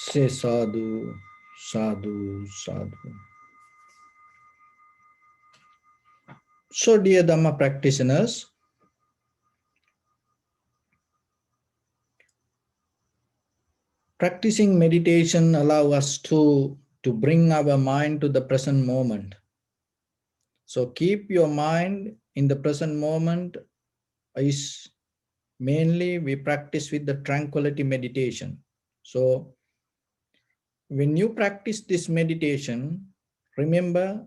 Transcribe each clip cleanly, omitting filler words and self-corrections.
Say sadhu, sadhu, sadhu. So, dear Dhamma practitioners, practicing meditation allows us to bring our mind to the present moment. So, keep your mind in the present moment is mainly we practice with the tranquility meditation. So, when you practice this meditation, remember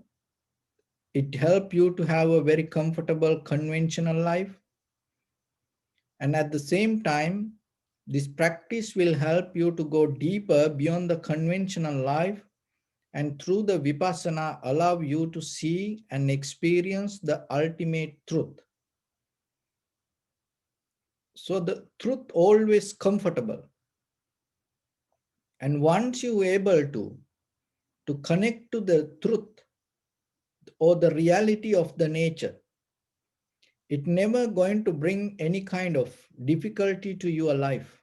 it helps you to have a very comfortable conventional life. And at the same time, this practice will help you to go deeper beyond the conventional life, and through the vipassana allow you to see and experience the ultimate truth. So the truth always comfortable. And once you able to connect to the truth or the reality of the nature, it never going to bring any kind of difficulty to your life.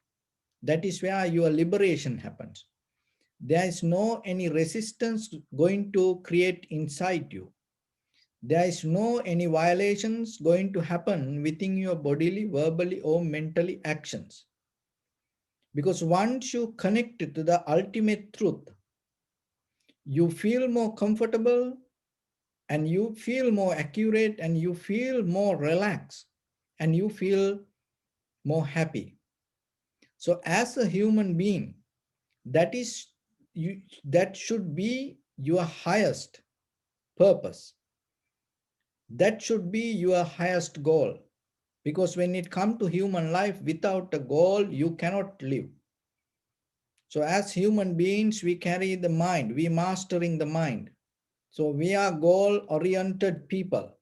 That is where your liberation happens. There is no any resistance going to create inside you. There is no any violations going to happen within your bodily, verbally or mentally actions. Because once you connect to the ultimate truth, you feel more comfortable and you feel more accurate and you feel more relaxed and you feel more happy. So as a human being, that is you, that should be your highest purpose. That should be your highest goal. Because when it comes to human life, without a goal, you cannot live. So as human beings, we carry the mind, we mastering the mind. So we are goal-oriented people.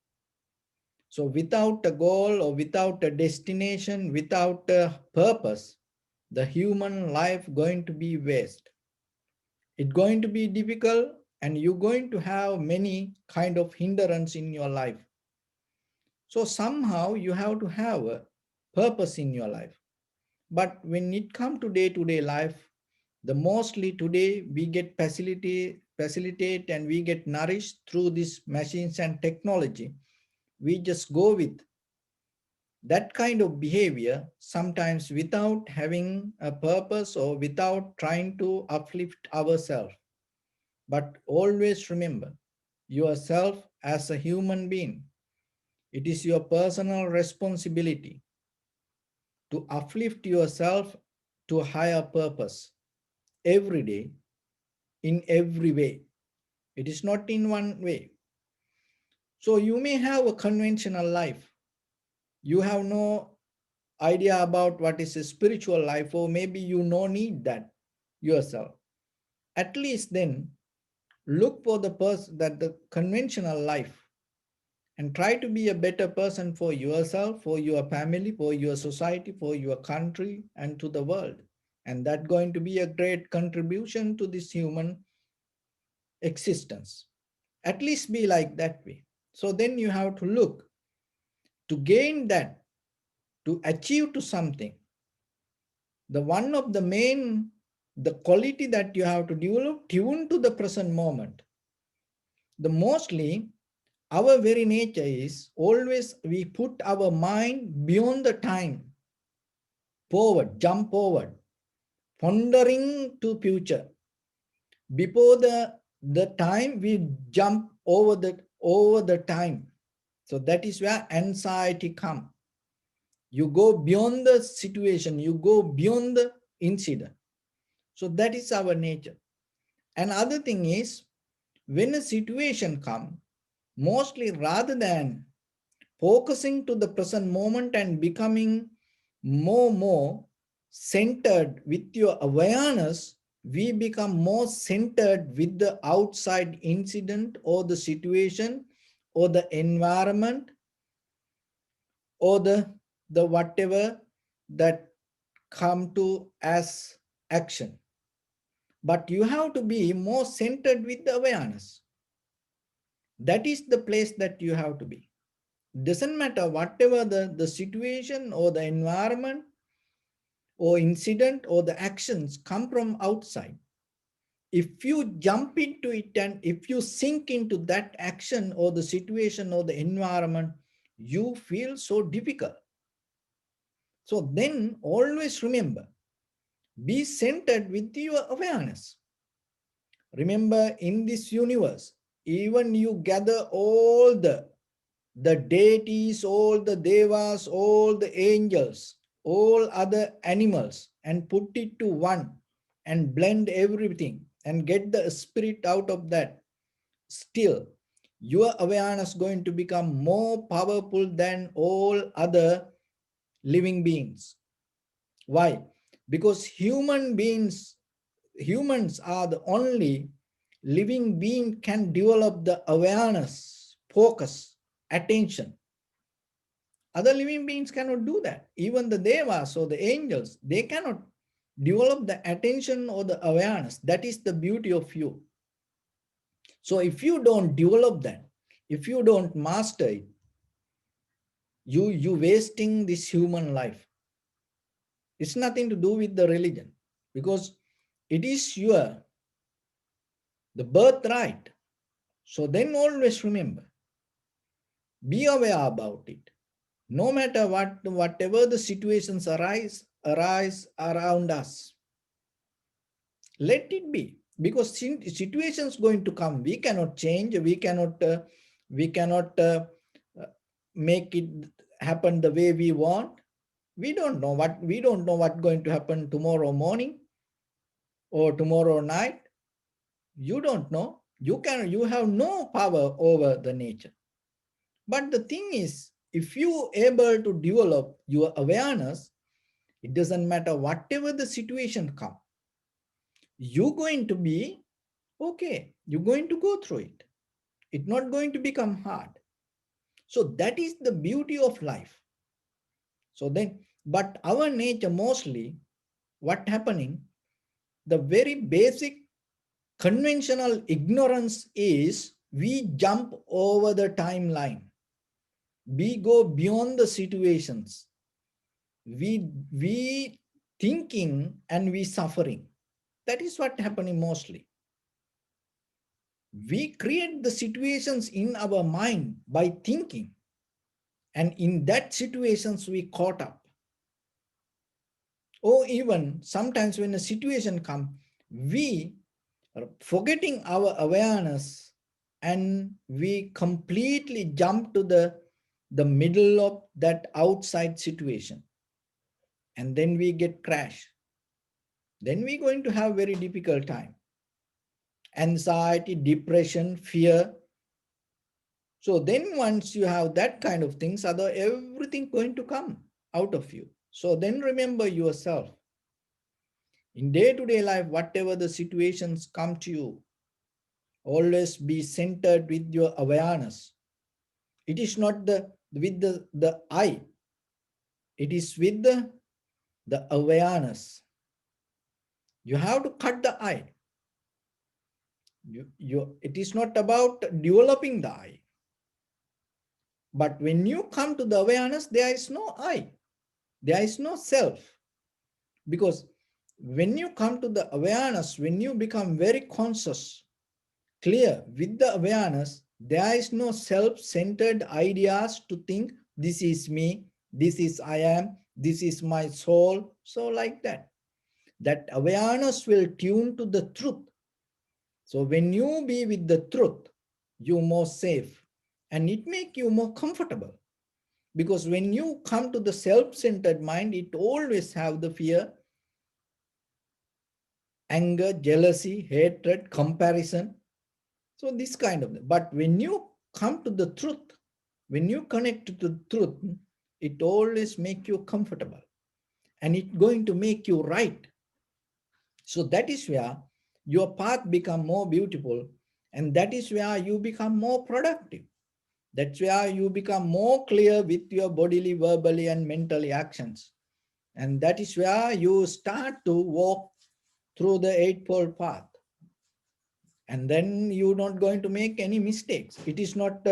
So without a goal or without a destination, without a purpose, the human life going to be waste. It's going to be difficult and you're going to have many kind of hindrance in your life. So somehow you have to have a purpose in your life. But when it comes to day-to-day life, the mostly today we get facilitate and we get nourished through these machines and technology. We just go with that kind of behavior, sometimes without having a purpose or without trying to uplift ourselves. But always remember yourself as a human being. It is your personal responsibility to uplift yourself to a higher purpose every day, in every way. It is not in one way. So you may have a conventional life. You have no idea about what is a spiritual life, or maybe you no need that yourself. At least then look for the person that the conventional life and try to be a better person for yourself, for your family, for your society, for your country, and to the world. And that's going to be a great contribution to this human existence. At least be like that way. So then you have to look to gain that, to achieve to something. The one of the main, the quality that you have to develop, tune to the present moment. The mostly our very nature is always we put our mind beyond the time, forward, jump forward, pondering to future. Before the time we jump over the time. So that is where anxiety comes. You go beyond the situation, you go beyond the incident. So that is our nature. Another thing is, when a situation comes, mostly rather than focusing to the present moment and becoming more centered with your awareness, we become more centered with the outside incident or the situation or the environment or the whatever that come to as action. But you have to be more centered with the awareness. That is the place that you have to be. Doesn't matter whatever the situation or the environment or incident or the actions come from outside, if you jump into it and if you sink into that action or the situation or the environment, you feel so difficult. So then always remember, be centered with your awareness. Remember, in this universe, even you gather all the deities, all the devas, all the angels, all other animals, and put it to one and blend everything and get the spirit out of that. Still, your awareness is going to become more powerful than all other living beings. Why? Because humans are the only living being can develop the awareness, focus, attention. Other living beings cannot do that. Even the devas or the angels, they cannot develop the attention or the awareness. That is the beauty of you. So if you don't develop that, if you don't master it, you wasting this human life. It's nothing to do with the religion, because it is your the birthright. So then always remember, be aware about it. No matter whatever the situations arise around us, let it be, because situations going to come. We cannot change. We cannot uh, make it happen the way we want. We don't know what going to happen tomorrow morning or tomorrow night. You don't know. You have no power over the nature. But the thing is, if you able to develop your awareness, it doesn't matter whatever the situation come, you're going to be okay. You're going to go through it. It's not going to become hard. So that is the beauty of life. So then, but our nature mostly, what happening, the very basic conventional ignorance is we jump over the timeline. We go beyond the situations. We thinking and we suffering. That is what happening mostly. We create the situations in our mind by thinking, and in that situations we caught up. Or even sometimes when a situation come, we are forgetting our awareness and we completely jump to the middle of that outside situation, and then we get crashed. Then we're going to have very difficult time, anxiety, depression, fear. So then once you have that kind of things, other everything going to come out of you. So then remember yourself. In day-to-day life, whatever the situations come to you, always be centered with your awareness. It is not with the I, it is with the awareness. You have to cut the I. It is not about developing the I. But when you come to the awareness, there is no I, there is no self. Because when you come to the awareness, when you become very conscious, clear with the awareness, there is no self-centered ideas to think, this is me, this is I am, this is my soul. So like that. That awareness will tune to the truth. So when you be with the truth, you're more safe and it make you more comfortable. Because when you come to the self-centered mind, it always have the fear, anger, jealousy, hatred, comparison. So this kind of, but when you come to the truth, when you connect to the truth, it always make you comfortable and it's going to make you right. So that is where your path become more beautiful, and that is where you become more productive. That's where you become more clear with your bodily, verbally, and mentally actions. And that is where you start to walk through the Eightfold Path. And then you're not going to make any mistakes. It is not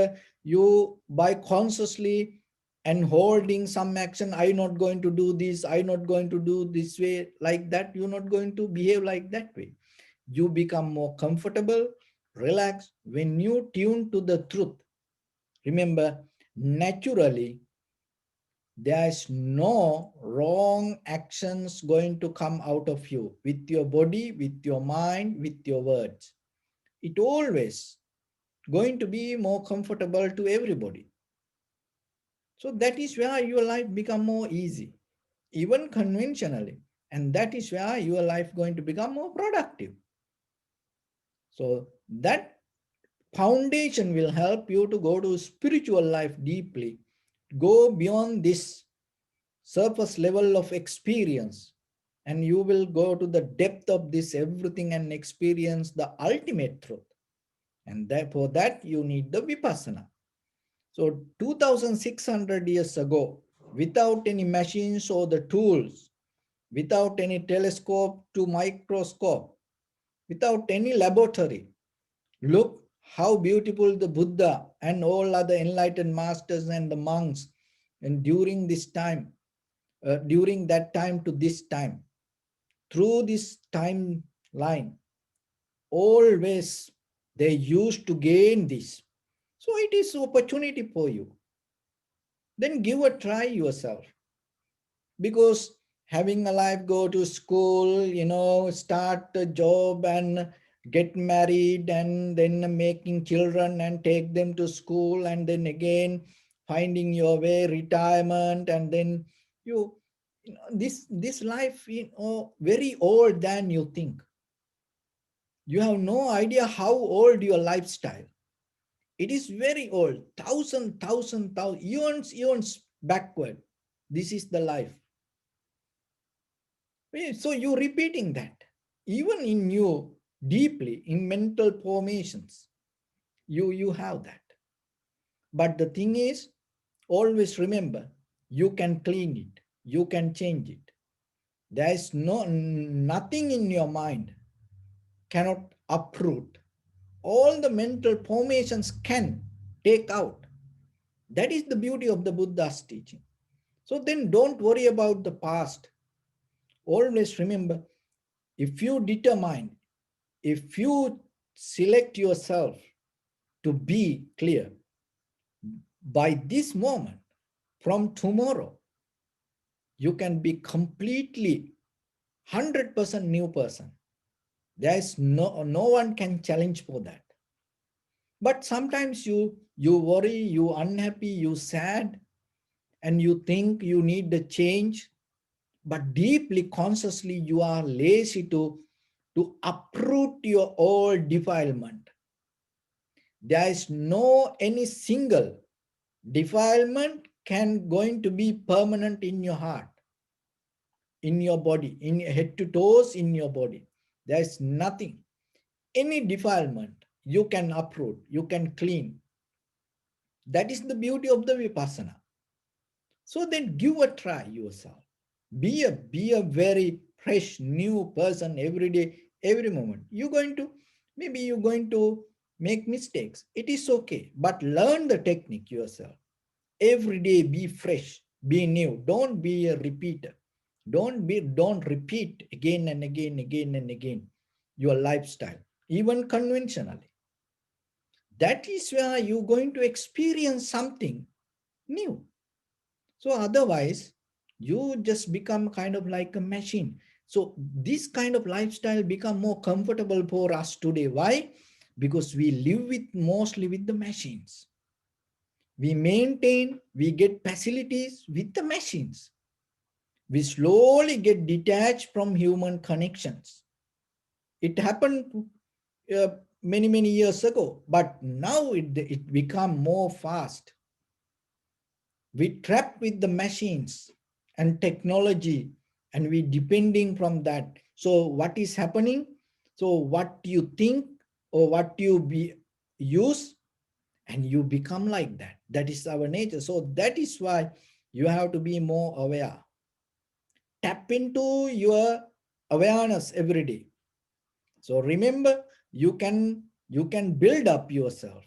you by consciously and holding some action. I'm not going to do this, I'm not going to do this way, like that. You're not going to behave like that way. You become more comfortable, relaxed when you tune to the truth. Remember, naturally, there's no wrong actions going to come out of you with your body, with your mind, with your words. It always going to be more comfortable to everybody. So that is where your life become more easy, even conventionally. And that is where your life going to become more productive. So that foundation will help you to go to spiritual life deeply, go beyond this surface level of experience, and you will go to the depth of this everything and experience the ultimate truth. And for that you need the vipassana. So 2600 years ago, without any machines or the tools, without any telescope to microscope, without any laboratory, look how beautiful the Buddha and all other enlightened masters and the monks, and during this time, during that time to this time, through this timeline, always they used to gain this. So it is opportunity for you. Then give a try yourself, because having a life, go to school, start a job and get married, and then making children and take them to school, and then again finding your way, retirement, and then you, this life, very old than you think. You have no idea how old your lifestyle. It is very old, thousand eons backward. This is the life. So you're repeating that. Even in you, deeply, in mental formations, you have that. But the thing is, always remember, you can clean it, you can change it. There is nothing in your mind cannot uproot. All the mental formations can take out. That is the beauty of the Buddha's teaching. So then don't worry about the past. Always remember, if you determine, if you select yourself to be clear, by this moment, from tomorrow, you can be completely 100% new person. There is no one can challenge for that. But sometimes you worry, you unhappy, you sad, and you think you need the change, but deeply consciously you are lazy to uproot your old defilement. There is no any single defilement can going to be permanent in your heart, in your body, in your head to toes, in your body. There is nothing. Any defilement you can uproot, you can clean. That is the beauty of the vipassana. So then give a try yourself. Be a very fresh new person every day, every moment. Maybe you're going to make mistakes. It is okay, but learn the technique yourself. Every day be fresh, be new. Don't be a repeater. Don't repeat again and again and again your lifestyle, even conventionally. That is where you're going to experience something new. So otherwise, you just become kind of like a machine. So this kind of lifestyle become more comfortable for us today. Why? Because we live with mostly with the machines. We get facilities with the machines. We slowly get detached from human connections. It happened many years ago, but now it become more fast. We trapped with the machines and technology, and we depending from that. So what is happening? So what you think or what you use, and you become like that. That is our nature. So that is why you have to be more aware. Tap into your awareness every day. So remember, you can build up yourself.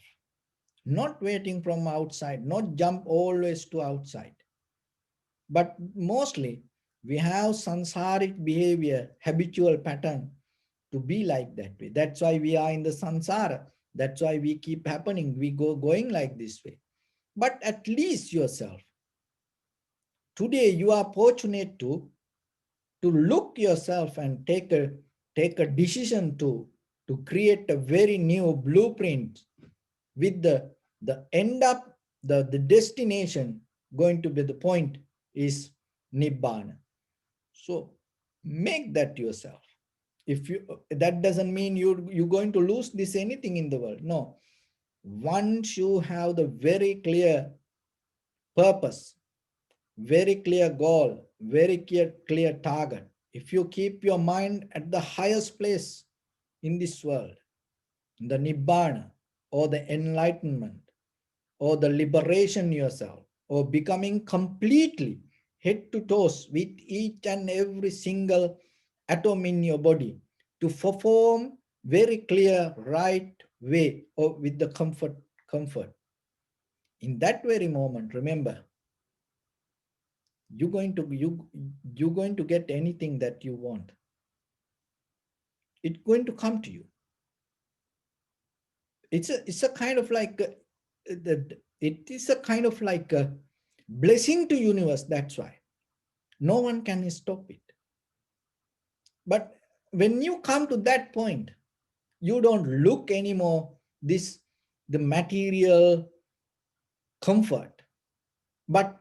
not waiting from outside, not jump always to outside. But mostly we have samsaric behavior, habitual pattern to be like that way. That's why we are in the samsara. That's why we keep happening. We going like this way. But at least yourself, today you are fortunate to look yourself and take a decision to create a very new blueprint with the end up the destination going to be the point is nibbana. So make that yourself. If you, that doesn't mean you're going to lose this anything in the world. No, once you have the very clear purpose, very clear goal, very clear target, if you keep your mind at the highest place in this world, the nibbana or the enlightenment or the liberation yourself or becoming completely head to toes with each and every single atom in your body to perform very clear right way or with the comfort in that very moment. Remember, you're going to get anything that you want. It's going to come to you. It's a kind of like it is a kind of like a blessing to universe. That's why no one can stop it. But when you come to that point, you don't look anymore this the material comfort. But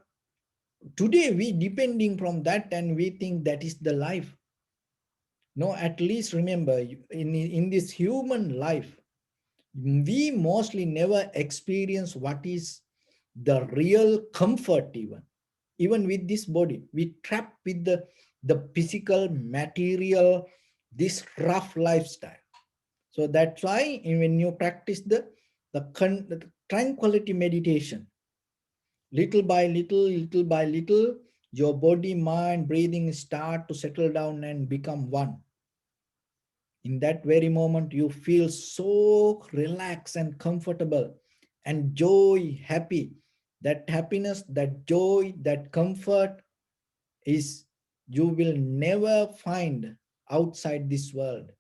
today we depending from that and we think that is the life. No, at least remember in this human life, we mostly never experience what is the real comfort. Even with this body we trap with the physical material, this rough lifestyle. So that's why when you practice the tranquility meditation, little by little your body, mind, breathing start to settle down and become one. In that very moment you feel so relaxed and comfortable and joy, happy. That happiness, that joy, that comfort is you will never find outside this world.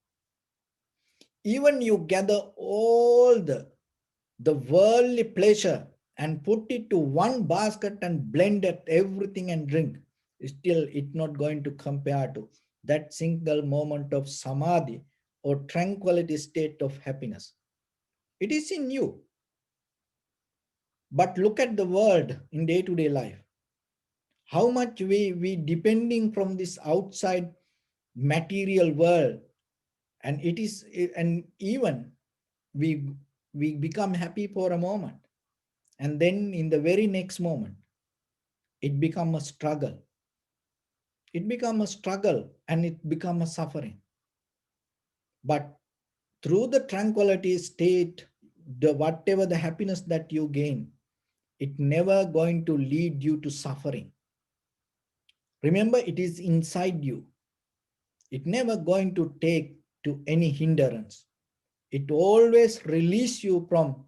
Even you gather all the worldly pleasure and put it to one basket and blend it everything and drink, still it's not going to compare to that single moment of samadhi or tranquility state of happiness. It is in you. But look at the world in day-to-day life. How much we depending from this outside material world, and it is, and even we we become happy for a moment, and then in the very next moment it become a struggle. It become a struggle and it become a suffering. But through the tranquility state, the whatever the happiness that you gain, it never going to lead you to suffering. Remember, it is inside you. It never going to take to any hindrance. It always release you from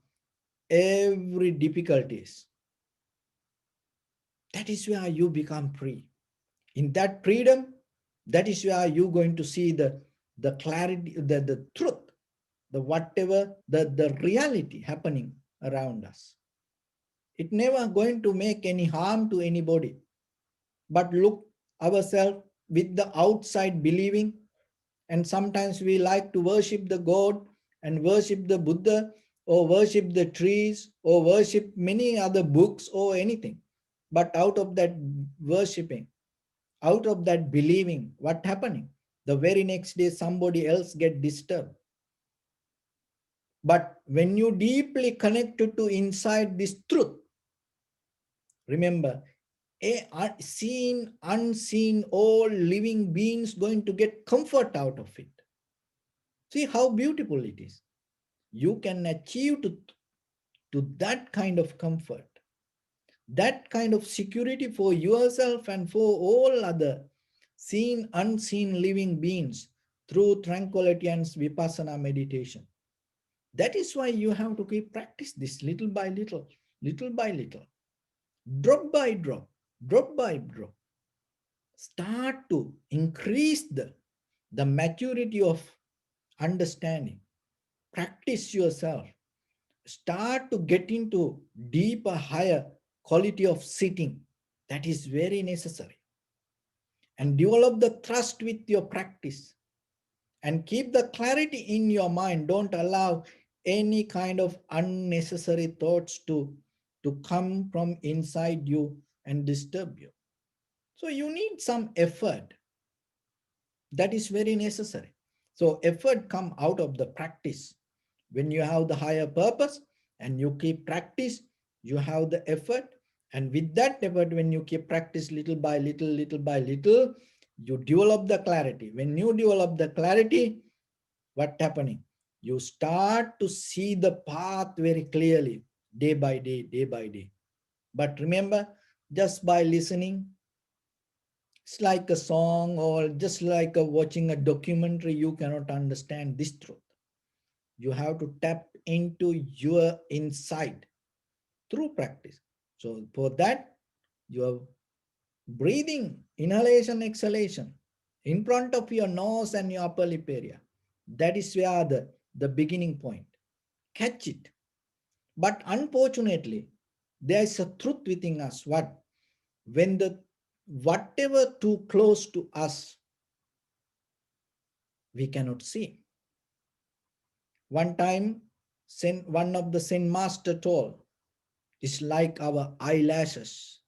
every difficulties. That is where you become free. In that freedom, that is where you're going to see the clarity, the truth, the whatever, the reality happening around us. It never going to make any harm to anybody. But look ourselves with the outside believing, and sometimes we like to worship the God and worship the Buddha or worship the trees or worship many other books or anything. But out of that worshipping, out of that believing, what happening? The very next day somebody else get disturbed. But when you deeply connected to inside this truth, remember, seen, unseen, all living beings going to get comfort out of it. See how beautiful it is. You can achieve to that kind of comfort, that kind of security for yourself and for all other seen, unseen living beings through tranquility and vipassana meditation. That is why you have to keep practice this little by little by little, drop by drop, drop by drop. Start to increase the maturity of understanding. Practice yourself. Start to get into deeper, higher quality of sitting. That is very necessary. And develop the trust with your practice. And keep the clarity in your mind. Don't allow any kind of unnecessary thoughts to come from inside you and disturb you. So you need some effort. That is very necessary. So effort come out of the practice. When you have the higher purpose and you keep practice, you have the effort. And with that effort, when you keep practice little by little, you develop the clarity. When you develop the clarity, what happening? You start to see the path very clearly, day by day, day by day. But remember, just by listening, it's like a song or just like watching a documentary, you cannot understand this truth. You have to tap into your inside through practice. So for that, your breathing, inhalation, exhalation, in front of your nose and your upper lip area. That is where the beginning point. Catch it. But unfortunately, there is a truth within us. What? When the whatever too close to us, we cannot see. One time, one of the Zen master told, it's like our eyelashes.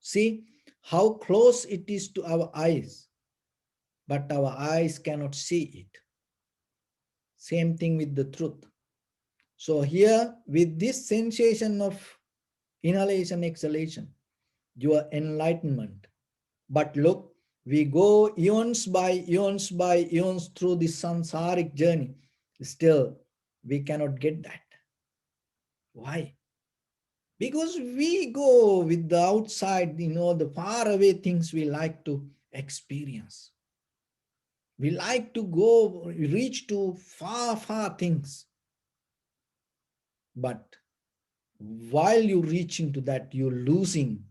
See how close it is to our eyes, but our eyes cannot see it. Same thing with the truth. So here, with this sensation of inhalation, exhalation, your enlightenment. But look, we go eons by eons by eons through this samsaric journey. Still, we cannot get that. Why? Because we go with the outside, the far away things we like to experience. We like to go, reach to far, far things. But while you're reaching to that, you're losing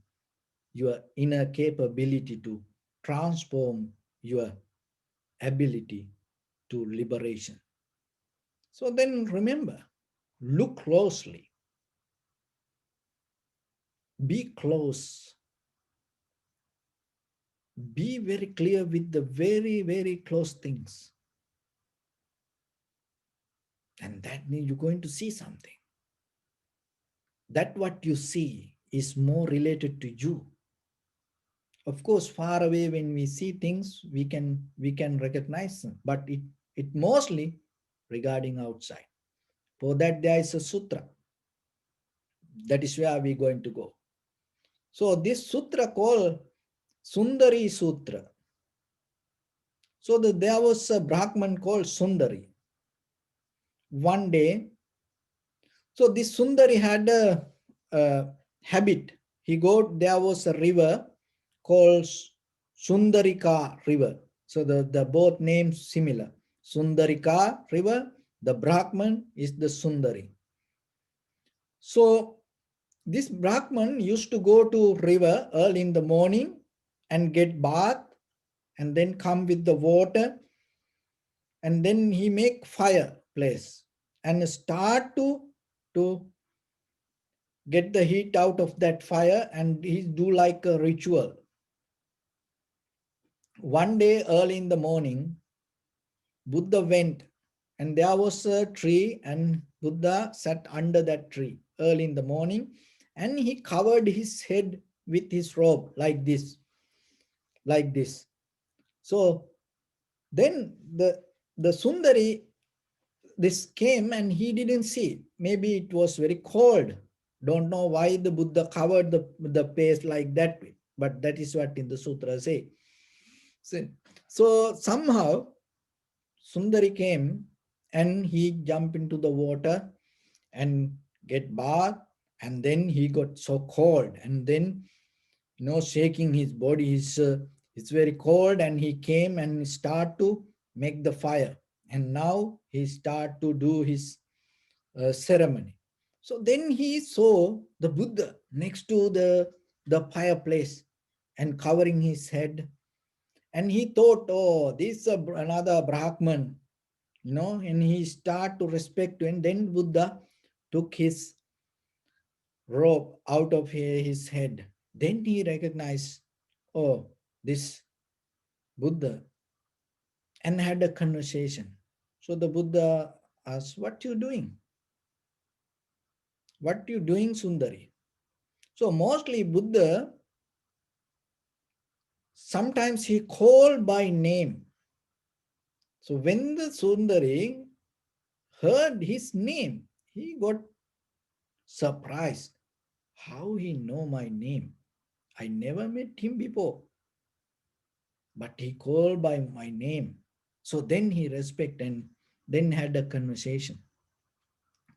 your inner capability to transform your ability to liberation. So then remember, look closely, be close, be very clear with the very, very close things. And that means you're going to see something. That what you see is more related to you. Of course, far away when we see things, we can recognize them, but it mostly regarding outside. For that, there is a sutra. That is where we're going to go. So this sutra called Sundari Sutra. So there was a Brahman called Sundari. One day, so this Sundari had a habit. There was a river called Sundarika River. So the both names similar. Sundarika River, the Brahman is the Sundari. So this Brahman used to go to river early in the morning and get bath and then come with the water and then he make fireplace and start to get the heat out of that fire and he do like a ritual. One day early in the morning, Buddha went and there was a tree and Buddha sat under that tree early in the morning and he covered his head with his robe like this, like this. So then the Sundari, this came and he didn't see. Maybe it was very cold. Don't know why the Buddha covered the face like that, but that is what in the sutra say. So somehow Sundari came and he jumped into the water and get bath and then he got so cold and then shaking his body, it's very cold and he came and start to make the fire and now he start to do his ceremony. So then he saw the Buddha next to the fireplace and covering his head. And he thought, oh, this is another Brahman, and he started to respect. And then Buddha took his robe out of his head. Then he recognized, oh, this Buddha, and had a conversation. So the Buddha asked, what you doing? What you doing, Sundari? So mostly Buddha, sometimes he called by name. So when the Sundari heard his name, he got surprised. How he know my name? I never met him before, but he called by my name. So then he respect and then had a conversation.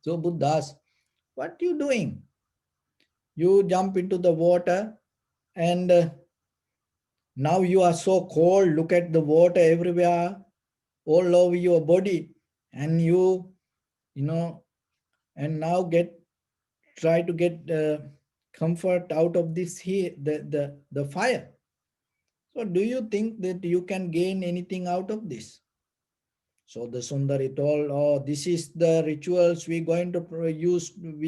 So Buddha asked, what you doing? You jump into the water and now you are so cold. Look at the water everywhere, all over your body, and you know, and now try to get comfort out of this heat, the fire. So, do you think that you can gain anything out of this? So the Sundari told, oh, this is the rituals we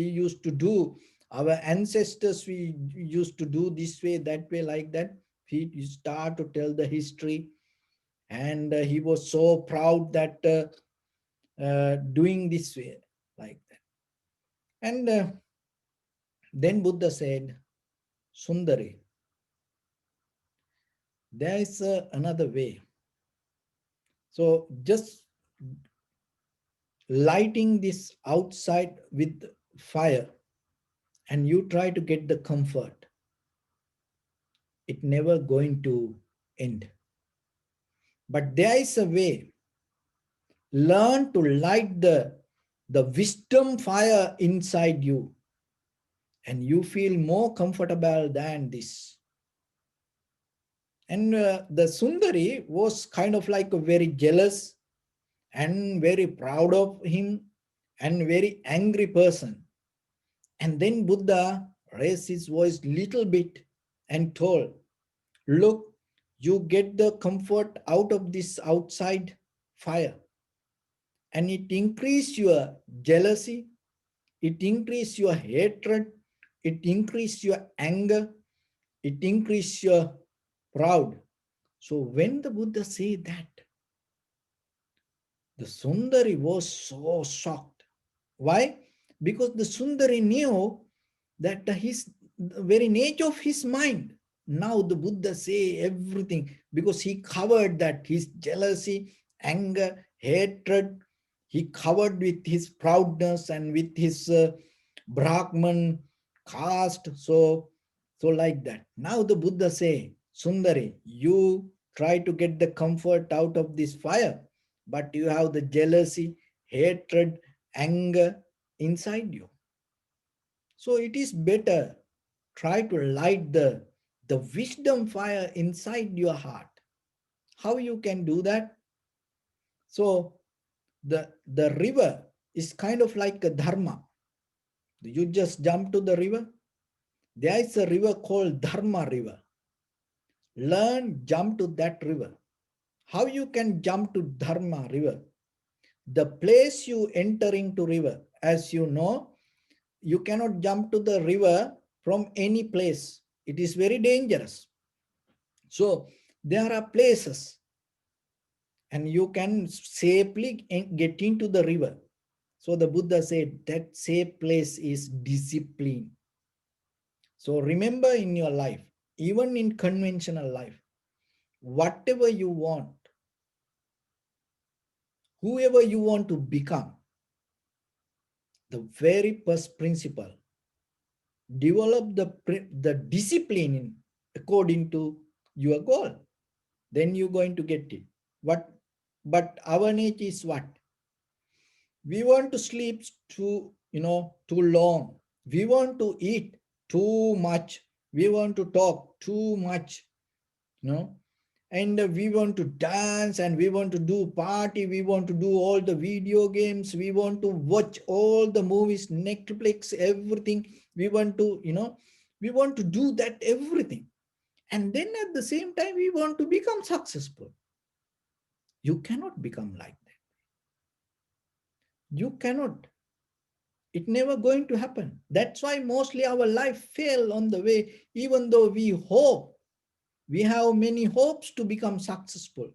used to do. Our ancestors, we used to do this way, that way, like that. He start to tell the history. And he was so proud that doing this way, like that. And then Buddha said, Sundari, there is another way. So just lighting this outside with fire and you try to get the comfort, it never going to end. But there is a way. Learn to light the wisdom fire inside you, and you feel more comfortable than this. And the Sundari was kind of like a very jealous and very proud of him and very angry person. And then Buddha raised his voice little bit and told, look, you get the comfort out of this outside fire, and it increase your jealousy, it increase your hatred, it increase your anger, it increase your proud. So when the Buddha said that, the Sundari was so shocked. Why? Because the Sundari knew that the very nature of his mind. Now the Buddha say everything because he covered that his jealousy, anger, hatred, he covered with his proudness and with his Brahman caste. So like that. Now the Buddha say, Sundari, you try to get the comfort out of this fire, but you have the jealousy, hatred, anger inside you. So it is better try to light the wisdom fire inside your heart. How you can do that? So the river is kind of like a dharma. You just jump to the river. There is a river called Dharma river. Learn, jump to that river. How you can jump to Dharma river? The place you enter into river, as you know, you cannot jump to the river from any place. It is very dangerous. So there are places and you can safely get into the river. So the Buddha said that safe place is discipline. So remember in your life, even in conventional life, whatever you want, whoever you want to become, the very first principle, develop the discipline according to your goal. Then you're going to get it. But our nature is what? We want to sleep too long. We want to eat too much. We want to talk too much, you know, and we want to dance, and we want to do party, we want to do all the video games, we want to watch all the movies, Netflix, everything. We want to, we want to do that everything. And then at the same time, we want to become successful. You cannot become like that. You cannot. It never going to happen. That's why mostly our life fail on the way, even though we hope, we have many hopes to become successful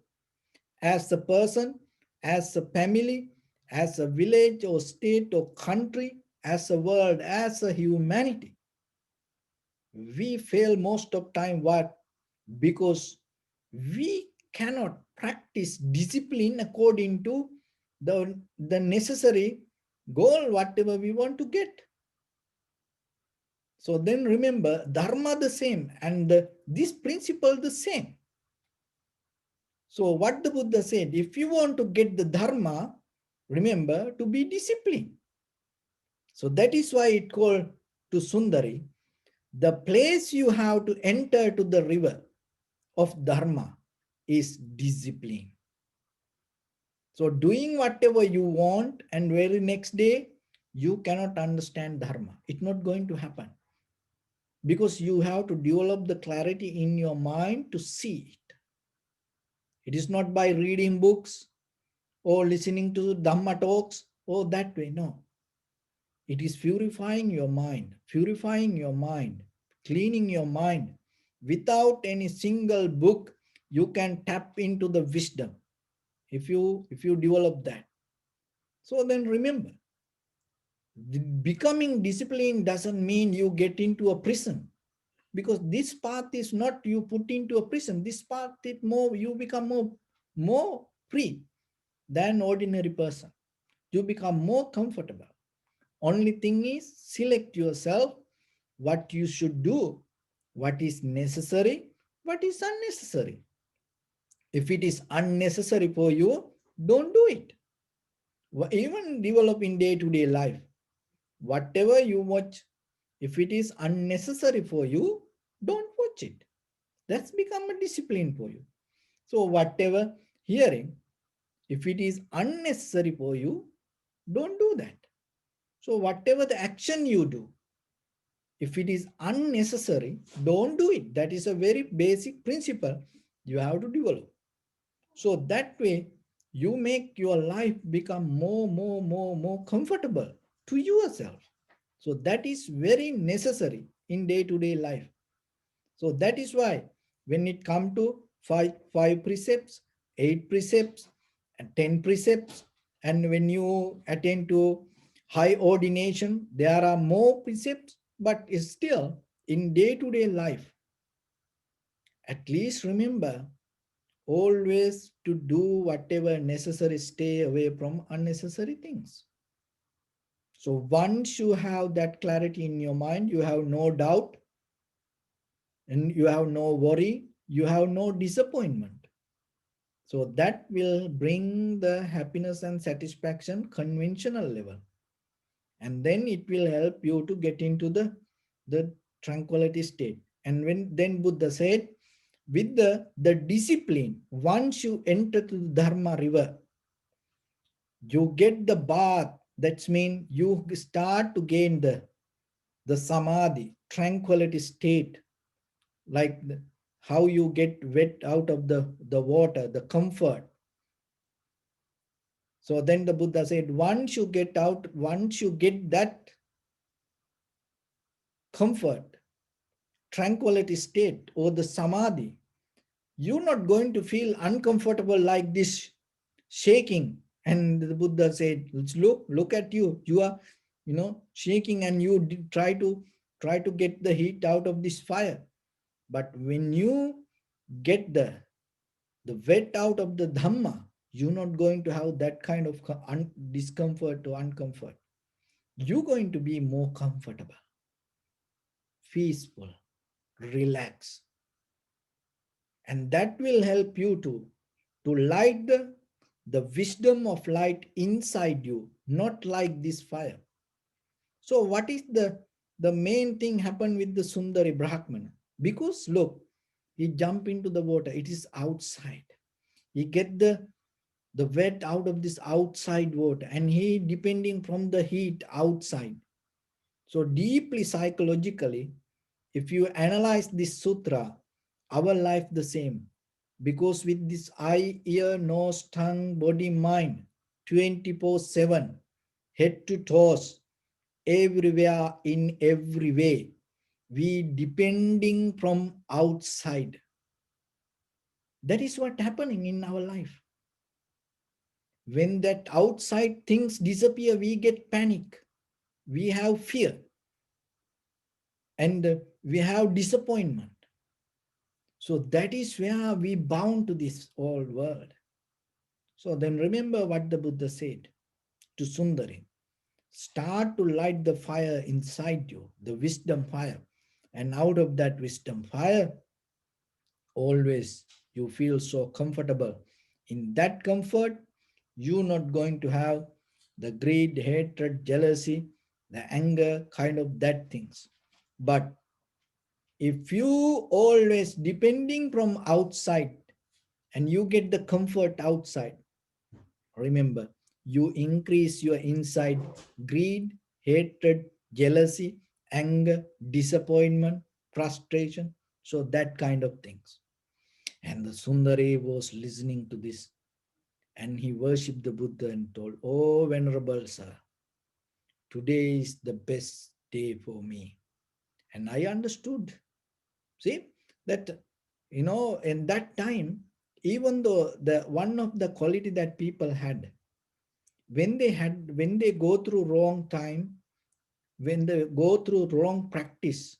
as a person, as a family, as a village or state or country, as a world, as a humanity. We fail most of time. What? Because we cannot practice discipline according to the necessary goal, whatever we want to get. So then remember, dharma the same, and this principle the same. So what the Buddha said, if you want to get the dharma, remember to be disciplined. So that is why it called to Sundari, the place you have to enter to the river of dharma is discipline. So doing whatever you want and very next day, you cannot understand dharma. It's not going to happen. Because you have to develop the clarity in your mind to see it. It is not by reading books or listening to Dhamma talks or that way. No. It is purifying your mind, cleaning your mind. Without any single book, you can tap into the wisdom if you develop that. So then remember, becoming disciplined doesn't mean you get into a prison, because this path is not you put into a prison. This path is more, you become more free than ordinary person. You become more comfortable. Only thing is, select yourself what you should do, what is necessary, what is unnecessary. If it is unnecessary for you, don't do it. Even develop in day-to-day life. Whatever you watch, if it is unnecessary for you, don't watch it. That's become a discipline for you. So whatever hearing, if it is unnecessary for you, don't do that. So whatever the action you do, if it is unnecessary, don't do it. That is a very basic principle you have to develop. So that way, you make your life become more comfortable to yourself. So that is very necessary in day-to-day life. So that is why when it comes to five precepts, 8 precepts, and 10 precepts, and when you attend to high ordination, there are more precepts, but still in day-to-day life, at least remember always to do whatever necessary, stay away from unnecessary things. So once you have that clarity in your mind, you have no doubt, and you have no worry, you have no disappointment. So that will bring the happiness and satisfaction conventional level. And then it will help you to get into the tranquility state. And when then Buddha said, with the discipline, once you enter to the Dharma river, you get the bath. That means you start to gain the samadhi, tranquility state, like how you get wet out of the water, the comfort. So then the Buddha said, once you get out, once you get that comfort, tranquility state or the samadhi, you're not going to feel uncomfortable like this shaking. And the Buddha said, look at you. You are, shaking, and you try to get the heat out of this fire. But when you get the wet out of the Dhamma, you're not going to have that kind of discomfort or uncomfort. You're going to be more comfortable, peaceful, relaxed. And that will help you to light the wisdom of light inside you, not like this fire. So what is the main thing happened with the Sundari Brahmana? Because look, He jump into the water. It is outside. He get the wet out of this outside water, and he depending from the heat outside. So deeply psychologically, if you analyze this sutra, our life the same. Because with this eye, ear, nose, tongue, body, mind, 24/7, head to toes, everywhere, in every way, we depending from outside. That is what happening in our life. When that outside things disappear, we get panic, we have fear, and we have disappointment. So that is where we bound to this old world. So then remember what the Buddha said to Sundari. Start to light the fire inside you, the wisdom fire. And out of that wisdom fire, always you feel so comfortable. In that comfort, you're not going to have the greed, hatred, jealousy, the anger, kind of that things. But if you always depending from outside and you get the comfort outside, remember, you increase your inside greed, hatred, jealousy, anger, disappointment, frustration. So that kind of things. And the Sundari was listening to this, and he worshipped the Buddha and told, "Oh, Venerable Sir, today is the best day for me." And I understood. See, that, in that time, even though the one of the quality that people had, when they go through wrong time, when they go through wrong practice,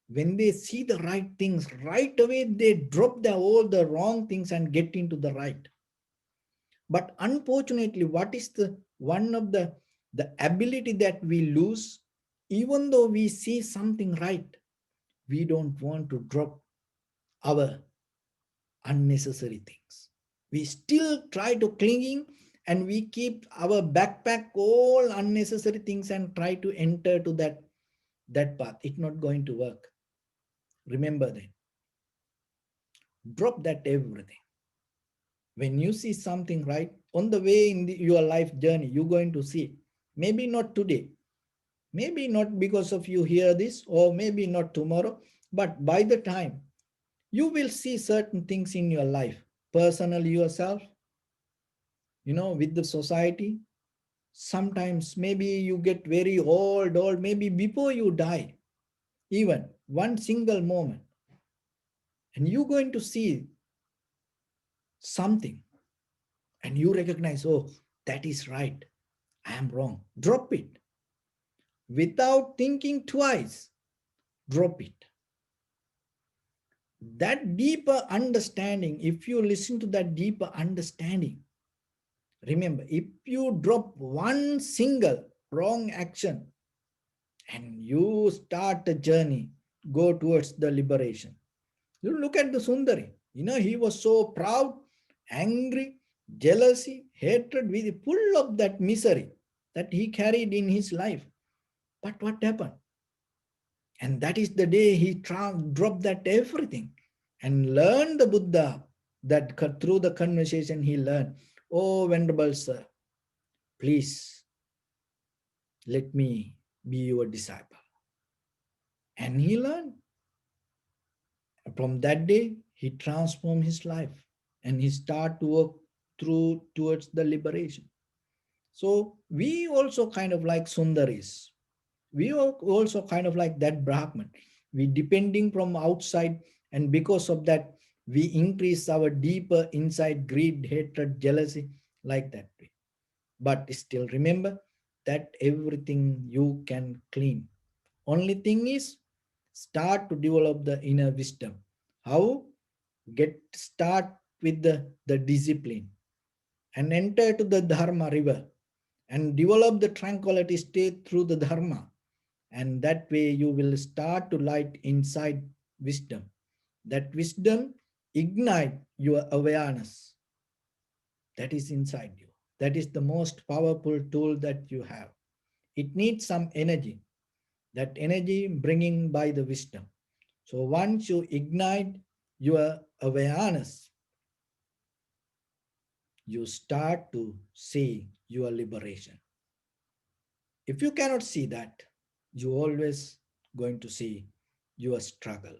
when they see the right things, right away they drop all the wrong things and get into the right. But unfortunately, what is the one of the ability that we lose? Even though we see something right, we don't want to drop our unnecessary things. We still try to clinging, and we keep our backpack all unnecessary things and try to enter to that path. It's not going to work. Remember that. Drop that everything. When you see something right on the way in your life journey, you're going to see. Maybe not today, maybe not because of you hear this, or maybe not tomorrow, but by the time you will see certain things in your life, personally yourself, with the society. Sometimes maybe you get very old, maybe before you die, even one single moment, and you're going to see something, and you recognize, oh, that is right, I am wrong. Drop it without thinking twice. Drop it. That deeper understanding, if you listen to that deeper understanding, remember, if you drop one single wrong action and you start the journey, go towards the liberation. You look at the Sundari. He was so proud, angry, jealousy, hatred, with full of that misery that he carried in his life. But what happened? And that is the day he dropped that everything and learned the Buddha. That through the conversation he learned, "Oh, Venerable Sir, please let me be your disciple." And he learned. From that day, he transformed his life and he started to work towards the liberation. So we also kind of like Sundaris. We are also kind of like that Brahman. We depending from outside, and because of that, we increase our deeper inside greed, hatred, jealousy, like that way. But still remember that everything you can clean. Only thing is, start to develop the inner wisdom. How? Start with the discipline and enter to the Dharma river and develop the tranquility state through the Dharma. And that way you will start to light inside wisdom. That wisdom ignite your awareness that is inside you. That is the most powerful tool that you have. It needs some energy. That energy bringing by the wisdom. So once you ignite, your awareness, you start to see your liberation. If you cannot see that, you always going to see your struggle.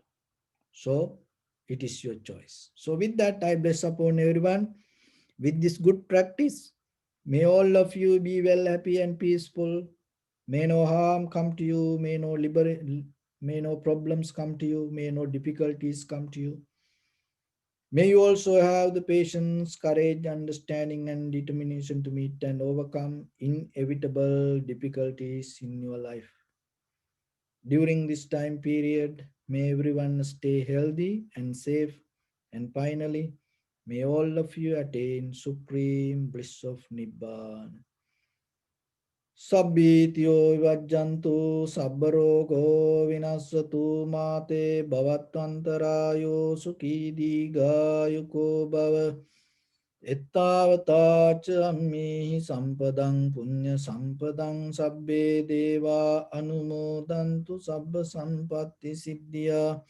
So it is your choice. So with that, I bless upon everyone with this good practice. May all of you be well, happy and peaceful. May no harm come to you. May no problems come to you. May no difficulties come to you. May you also have the patience, courage, understanding, and determination to meet and overcome inevitable difficulties in your life. During this time period, may everyone stay healthy and safe. And finally, may all of you attain supreme bliss of Nibbana. Sabbityo vajjantu sabbarogo vinasatu mate bhavatvantarayo sukhi digayuko bhava ettavatacha ammihi sampadang punya sampadang sabbe deva anumodantu sabba sampatti siddhya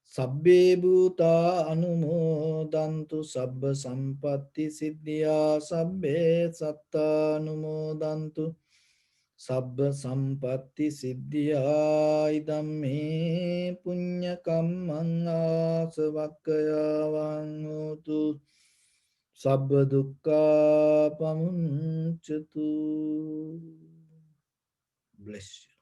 sabbe bhuta anumodantu sabba sampatti siddhya sabbe satta anumodantu sabba sampatti siddhya idam me punya kammang asavakkayavang hotu sabba dukkha pamuncatu. Bless you.